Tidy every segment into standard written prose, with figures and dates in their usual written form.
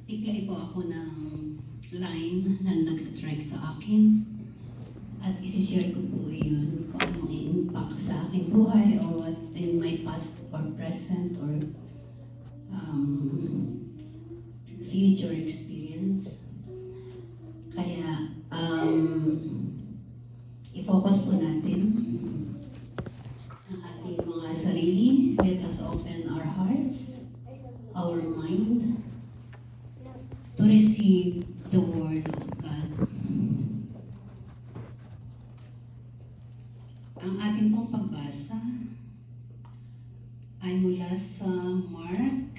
pipili po ako ng line na nag-strike sa akin. At isi-share ko po yun kung anong impact sa aking buhay or what in my past or present or future experience. Kaya, i-focus po natin ang ating mga sarili. Let us open our hearts, our mind, to receive the Word of God. Ang ating pong pagbasa ay mula sa Mark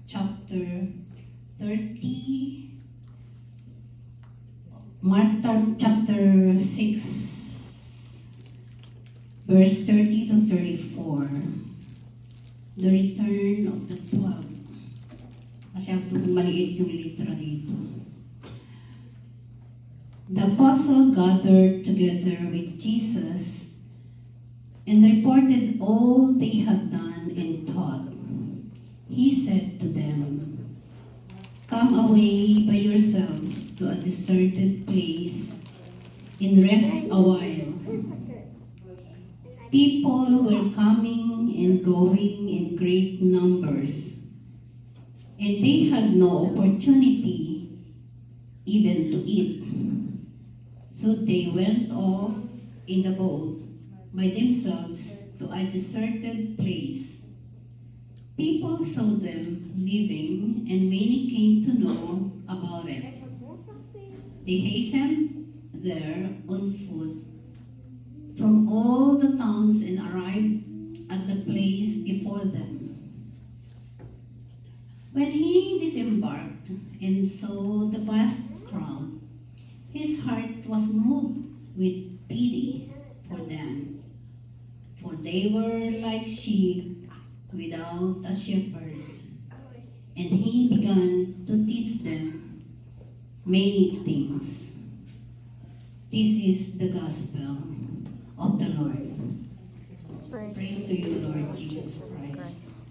chapter 30, Mark chapter 6, verse 30 to 34. The return of the 12. Masyadong maliit yung litra dito. The apostle gathered together with Jesus and reported all they had done and taught. He said to them, "Come away by yourselves to a deserted place and rest a while." People were coming and going in great numbers, and they had no opportunity even to eat. So they went off in the boat by themselves to a deserted place. People saw them leaving, and many came to know about it. They hastened there on foot from all the towns and arrived at the place before them. When he disembarked and saw the vast crowd, his heart was moved with pity for them, for they were like sheep without a shepherd, and he began to teach them many things. This is the gospel of the Lord. Praise to you, Lord Jesus Christ.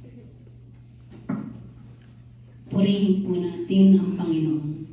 Purihin po natin ang Panginoon.